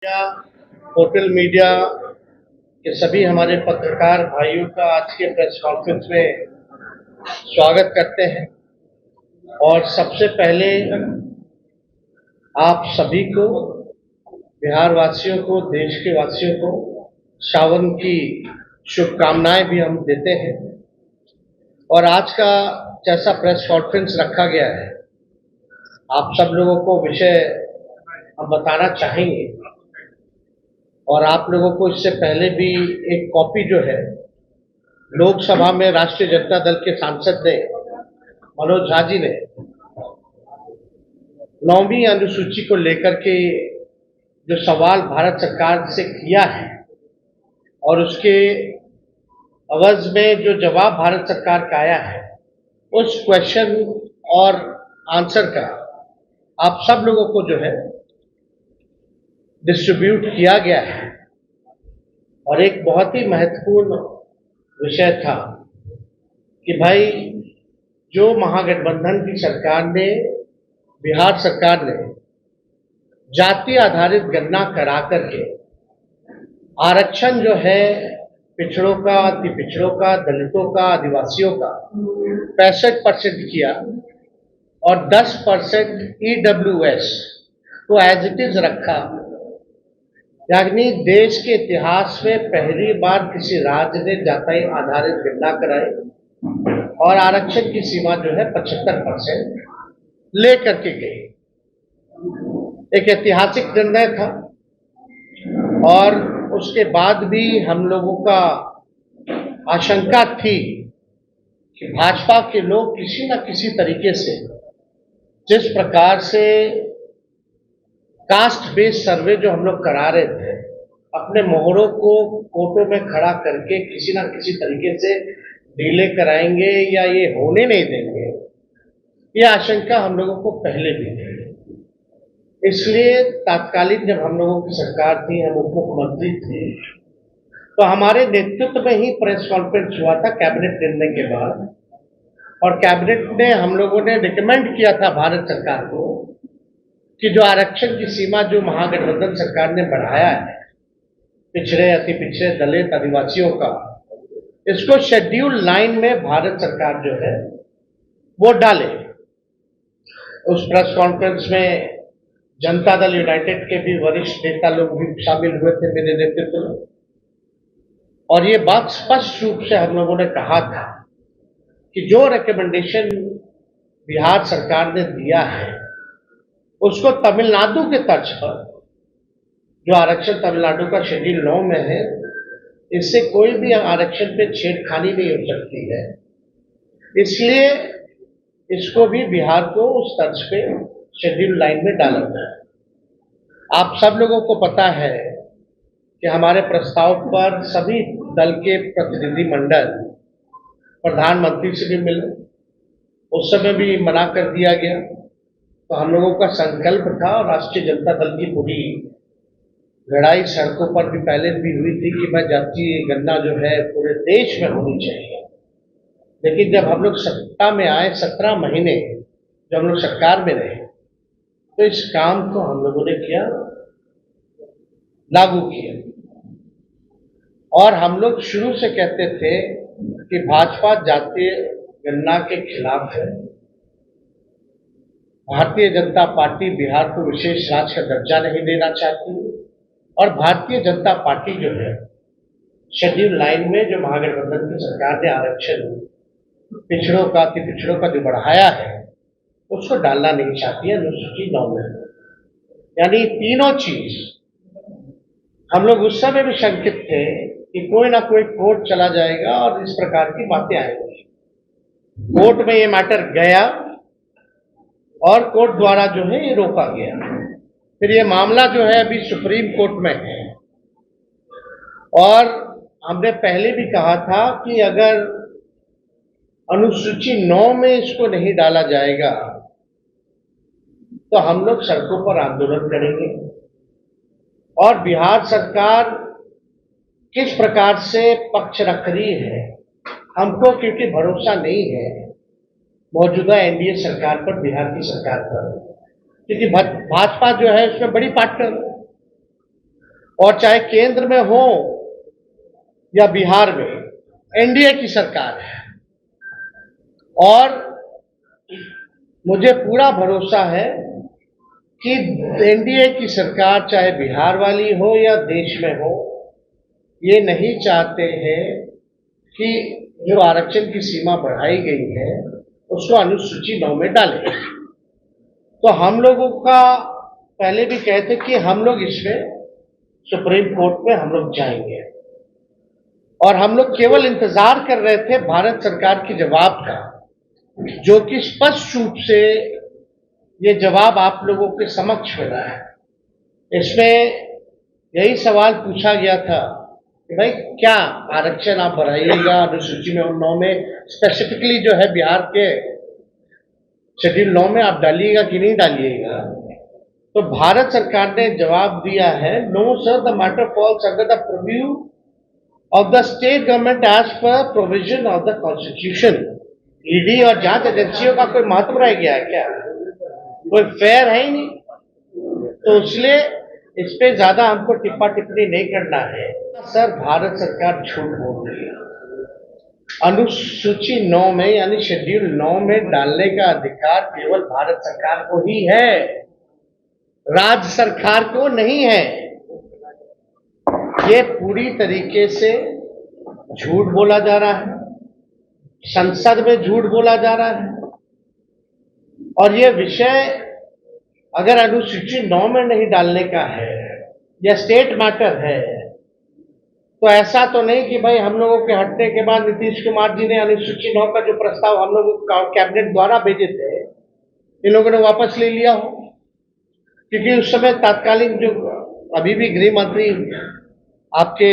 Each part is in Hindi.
मीडिया, पोर्टल मीडिया के सभी हमारे पत्रकार भाइयों का आज के प्रेस कॉन्फ्रेंस में स्वागत करते हैं। और सबसे पहले आप सभी को, बिहार वासियों को, देश के वासियों को सावन की शुभकामनाएं भी हम देते हैं। और आज का जैसा प्रेस कॉन्फ्रेंस रखा गया है, आप सब लोगों को विषय हम बताना चाहेंगे। और आप लोगों को इससे पहले भी एक कॉपी जो है लोकसभा में राष्ट्रीय जनता दल के सांसद ने, मनोज झा जी ने, 9वीं अनुसूची को लेकर के जो सवाल भारत सरकार से किया है और उसके अवज में जो जवाब भारत सरकार का आया है, उस क्वेश्चन और आंसर का आप सब लोगों को जो है डिस्ट्रीब्यूट किया गया है। और एक बहुत ही महत्वपूर्ण विषय था कि भाई जो महागठबंधन की सरकार ने, बिहार सरकार ने जाति आधारित गणना करा करके आरक्षण जो है पिछड़ों का, अति पिछड़ों का, दलितों का, आदिवासियों का 65% किया और 10% EWS को एज इट इज रखा। यानी देश के इतिहास में पहली बार किसी राज्य ने जाति आधारित गणना कराई और आरक्षण की सीमा जो है 75% लेकर के गई। एक ऐतिहासिक निर्णय था। और उसके बाद भी हम लोगों का आशंका थी कि भाजपा के लोग किसी न किसी तरीके से, जिस प्रकार से कास्ट बेस्ड सर्वे जो हम लोग करा रहे थे, अपने मोहरों को कोर्टों में खड़ा करके किसी न किसी तरीके से डिले कराएंगे या ये होने नहीं देंगे, ये आशंका हम लोगों को पहले भी थी। इसलिए तात्कालिक जब हम लोगों की सरकार थी, हम उप मुख्यमंत्री थे, तो हमारे नेतृत्व में ही प्रेस कॉन्फ्रेंस हुआ था कैबिनेट निर्णय के बाद। और कैबिनेट ने, हम लोगों ने रिकमेंड किया था भारत सरकार को कि जो आरक्षण की सीमा जो महागठबंधन सरकार ने बढ़ाया है पिछड़े, अति पिछड़े, दलित, आदिवासियों का, इसको शेड्यूल 9 में भारत सरकार जो है वो डाले। उस प्रेस कॉन्फ्रेंस में जनता दल यूनाइटेड के भी वरिष्ठ नेता लोग भी शामिल हुए थे मेरे नेतृत्व में। और ये बात स्पष्ट रूप से हम लोगों ने कहा था कि जो रिकमेंडेशन बिहार सरकार ने दिया है उसको तमिलनाडु के तर्ज पर, जो आरक्षण तमिलनाडु का शेड्यूल 9 में है, इससे कोई भी आरक्षण पे छेड़खानी नहीं हो सकती है। इसलिए इसको भी बिहार को उस तर्ज पे शेड्यूल 9 में डाला गया। आप सब लोगों को पता है कि हमारे प्रस्ताव पर सभी दल के प्रतिनिधि मंडल प्रधानमंत्री से भी मिले, उस समय भी मना कर दिया गया। तो हम लोगों का संकल्प था, और राष्ट्रीय जनता दल की पूरी लड़ाई सड़कों पर भी पहले भी हुई थी कि भाई जातीय गणना जो है पूरे देश में होनी चाहिए। लेकिन जब हम लोग सत्ता में आए, 17 महीने जब हम लोग सरकार में रहे, तो इस काम को हम लोगों ने किया, लागू किया। और हम लोग शुरू से कहते थे कि भाजपा जातीय गणना के खिलाफ है। भारतीय जनता पार्टी बिहार को विशेष राज्य का दर्जा नहीं देना चाहती, और भारतीय जनता पार्टी जो है शेड्यूल 9 में जो महागठबंधन की सरकार ने आरक्षण पिछड़ों का, अति पिछड़ों का जो बढ़ाया है, उसको डालना नहीं चाहती है अनुसूची 9 में। यानी तीनों चीज हम लोग उस समय भी शंकित थे कि कोई ना कोई कोर्ट चला जाएगा और इस प्रकार की बातें आएंगी। कोर्ट में ये मैटर गया और कोर्ट द्वारा जो है ये रोका गया। फिर ये मामला जो है अभी सुप्रीम कोर्ट में है। और हमने पहले भी कहा था कि अगर अनुसूची 9 में इसको नहीं डाला जाएगा तो हम लोग सड़कों पर आंदोलन करेंगे। और बिहार सरकार किस प्रकार से पक्ष रख रही है, हमको क्योंकि भरोसा नहीं है मौजूदा एनडीए सरकार पर, बिहार की सरकार पर, क्योंकि भाजपा जो है उसमें बड़ी पार्टनर। और चाहे केंद्र में हो या बिहार में, एनडीए की सरकार है। और मुझे पूरा भरोसा है कि एनडीए की सरकार चाहे बिहार वाली हो या देश में हो, ये नहीं चाहते हैं कि जो आरक्षण की सीमा बढ़ाई गई है उसको अनुसूची 9 में डालें। तो हम लोगों का पहले भी कहते कि हम लोग इसमें सुप्रीम कोर्ट में हम लोग जाएंगे, और हम लोग केवल इंतजार कर रहे थे भारत सरकार के जवाब का, जो कि स्पष्ट रूप से ये जवाब आप लोगों के समक्ष मिला है। इसमें यही सवाल पूछा गया था कि भाई क्या आरक्षण आप बढ़ाइएगा अनुसूची में 9 में, स्पेसिफिकली जो है बिहार के शेड्यूल 9 में आप डालिएगा कि नहीं डालिएगा। तो भारत सरकार ने जवाब दिया है, no sir, the matter falls under the preview of the state government as per provision of the constitution. ED और जांच एजेंसियों का कोई महत्व रह गया है क्या? कोई फेयर है ही नहीं। तो इसलिए इस पे ज्यादा हमको टिप्पा टिप्पणी नहीं करना है। सर, भारत सरकार झूठ बोल रही है। अनुसूची 9 में यानी शेड्यूल 9 में डालने का अधिकार केवल भारत सरकार को ही है, राज्य सरकार को नहीं है। ये पूरी तरीके से झूठ बोला जा रहा है, संसद में झूठ बोला जा रहा है। और ये विषय अगर अनुसूची 9 में नहीं डालने का है या स्टेट मैटर है, तो ऐसा तो नहीं कि भाई हम लोगों के हटने के बाद नीतीश कुमार जी ने अनुसूची 9 का जो प्रस्ताव हम लोग कैबिनेट द्वारा भेजे थे, इन लोगों ने वापस ले लिया हो। क्योंकि उस समय तत्कालीन जो अभी भी गृह मंत्री आपके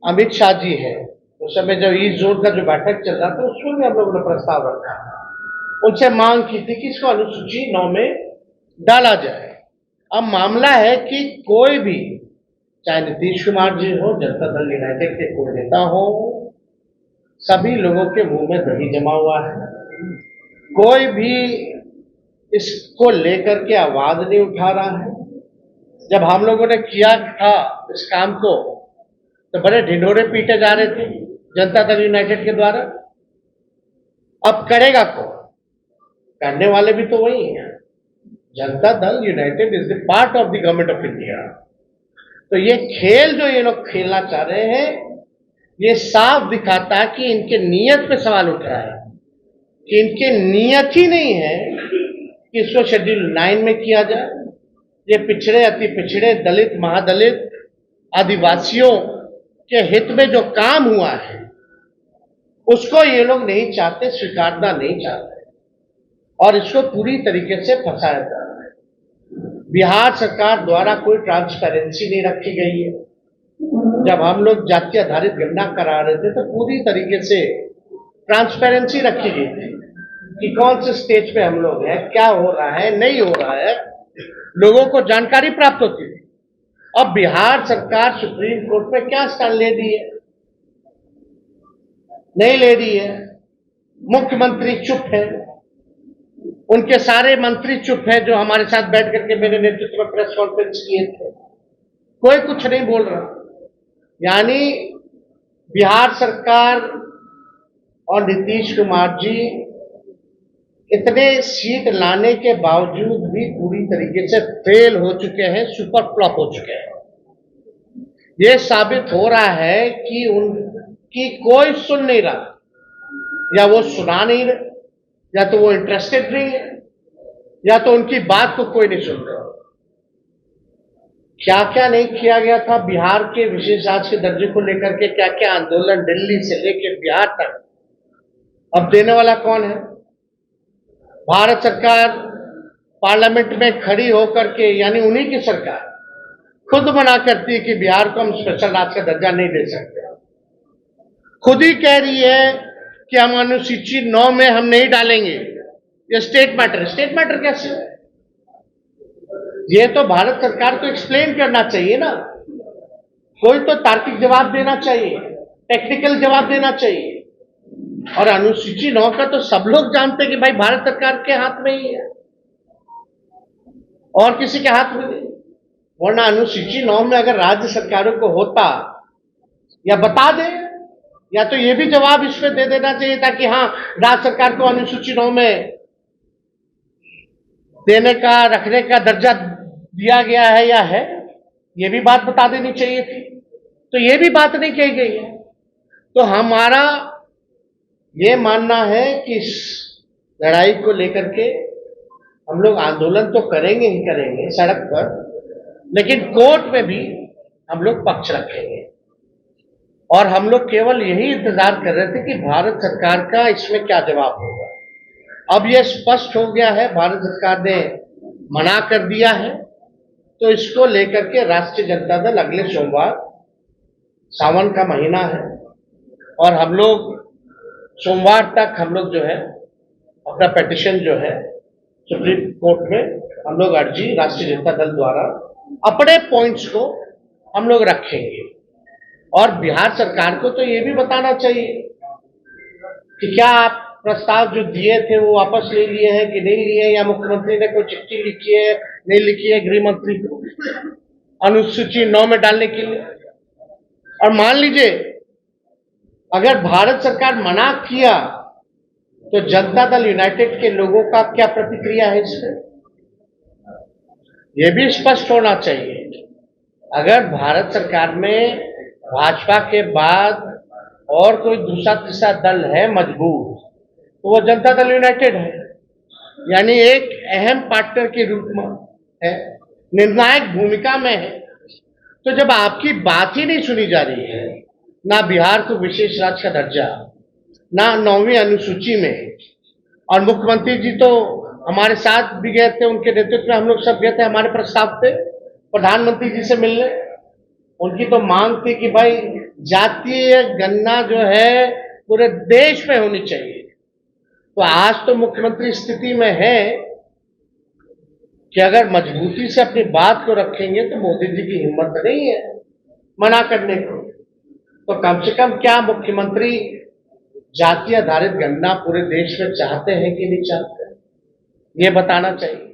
अमित शाह जी है, उस समय जब ईस्ट जोन का जो बैठक चल रहा था उसमें भी हम लोगों ने प्रस्ताव रखा, उनसे मांग की थी कि इसको अनुसूची 9 में डाला जाए। अब मामला है कि कोई भी, चाहे नीतीश कुमार जी हो, जनता दल यूनाइटेड के कोई नेता हो, सभी लोगों के मुंह में दही जमा हुआ है। कोई भी इसको लेकर के आवाज नहीं उठा रहा है। जब हम लोगों ने किया था इस काम को तो बड़े ढिंढोरे पीटे जा रहे थे जनता दल यूनाइटेड के द्वारा। अब करेगा कौन? करने वाले भी तो वही हैं। Janata Dal United is the part of the government of India. तो ये खेल जो ये लोग खेलना चाह रहे हैं, ये साफ दिखाता है कि इनके नियत पे सवाल उठ रहा है, कि इनके नियत ही नहीं है कि इसको शेड्यूल 9 में किया जाए। ये पिछड़े, अति पिछड़े, दलित, महादलित, आदिवासियों के हित में जो काम हुआ है उसको ये लोग नहीं चाहते, स्वीकारना नहीं चाहते, और इसको पूरी तरीके से फंसाया जा रहा है। बिहार सरकार द्वारा कोई ट्रांसपेरेंसी नहीं रखी गई है। जब हम लोग जाति आधारित गणना करा रहे थे तो पूरी तरीके से ट्रांसपेरेंसी रखी गई थी कि कौन से स्टेज पे हम लोग हैं, क्या हो रहा है, नहीं हो रहा है, लोगों को जानकारी प्राप्त होती थी। अब बिहार सरकार सुप्रीम कोर्ट में क्या स्टैंड ले दी है? नहीं ले रही है। मुख्यमंत्री चुप है, उनके सारे मंत्री चुप है जो हमारे साथ बैठ करके मेरे नेतृत्व में प्रेस कॉन्फ्रेंस किए थे, कोई कुछ नहीं बोल रहा। यानी बिहार सरकार और नीतीश कुमार जी इतने सीट लाने के बावजूद भी पूरी तरीके से फेल हो चुके हैं, सुपर फ्लॉप हो चुके हैं। यह साबित हो रहा है कि उनकी कोई सुन नहीं रहा, या वो सुना नहीं रहे, या तो वो इंटरेस्टेड नहीं है, या तो उनकी बात को कोई नहीं सुन रहा। क्या क्या नहीं किया गया था बिहार के विशेष राज्य के दर्जे को लेकर के, क्या क्या आंदोलन दिल्ली से लेकर बिहार तक। अब देने वाला कौन है? भारत सरकार पार्लियामेंट में खड़ी होकर के, यानी उन्हीं की सरकार खुद मना करती है कि बिहार को हम स्पेशल राज्य का दर्जा नहीं दे सकते। खुद ही कह रही है कि हम अनुसूची 9 में हम नहीं डालेंगे, ये स्टेट मैटर है। स्टेट मैटर कैसे है? ये तो भारत सरकार को एक्सप्लेन करना चाहिए ना, कोई तो तार्किक जवाब देना चाहिए, टेक्निकल जवाब देना चाहिए। और अनुसूची 9 का तो सब लोग जानते हैं कि भाई भारत सरकार के हाथ में ही है और किसी के हाथ में नहीं। वरना अनुसूची 9 में अगर राज्य सरकारों को होता, या बता दे, या तो ये भी जवाब इसमें दे देना चाहिए था कि हाँ, राज्य सरकार को अनुसूची 9 में देने का, रखने का दर्जा दिया गया है या है, ये भी बात बता देनी चाहिए थी। तो ये भी बात नहीं कही गई है। तो हमारा ये मानना है कि इस लड़ाई को लेकर के हम लोग आंदोलन तो करेंगे ही करेंगे सड़क पर, लेकिन कोर्ट में भी हम लोग पक्ष रखेंगे। और हम लोग केवल यही इंतजार कर रहे थे कि भारत सरकार का इसमें क्या जवाब होगा। अब यह स्पष्ट हो गया है, भारत सरकार ने मना कर दिया है, तो इसको लेकर के राष्ट्रीय जनता दल अगले सोमवार, सावन का महीना है, और हम लोग सोमवार तक हम लोग जो है अपना पिटीशन जो है सुप्रीम कोर्ट में हम लोग अर्जी राष्ट्रीय जनता दल द्वारा अपने पॉइंट्स को हम लोग रखेंगे। और बिहार सरकार को तो ये भी बताना चाहिए कि क्या आप प्रस्ताव जो दिए थे वो वापस ले लिए हैं कि नहीं लिए, या मुख्यमंत्री ने कोई चिट्ठी लिखी है, नहीं लिखी है गृह मंत्री को अनुसूची 9 में डालने के लिए। और मान लीजिए अगर भारत सरकार मना किया तो जनता दल यूनाइटेड के लोगों का क्या प्रतिक्रिया है इस पर, यह भी स्पष्ट होना चाहिए। अगर भारत सरकार में भाजपा के बाद और कोई दूसरा तीसरा दल है मजबूत, तो वो जनता दल यूनाइटेड है, यानी एक अहम पार्टनर के रूप में है, निर्णायक भूमिका में है। तो जब आपकी बात ही नहीं सुनी जा रही है, ना बिहार को विशेष राज्य का दर्जा, ना 9वीं अनुसूची में, और मुख्यमंत्री जी तो हमारे साथ भी गए थे, उनके नेतृत्व में हम लोग सब गए थे हमारे प्रस्ताव पे प्रधानमंत्री जी से मिलने। उनकी तो मांग थी कि भाई जातीय गणना जो है पूरे देश में होनी चाहिए। तो आज तो मुख्यमंत्री स्थिति में है कि अगर मजबूती से अपनी बात को रखेंगे तो मोदी जी की हिम्मत नहीं है मना करने को। तो कम से कम क्या मुख्यमंत्री जाति आधारित गणना पूरे देश में चाहते हैं कि नहीं चाहते, ये बताना चाहिए।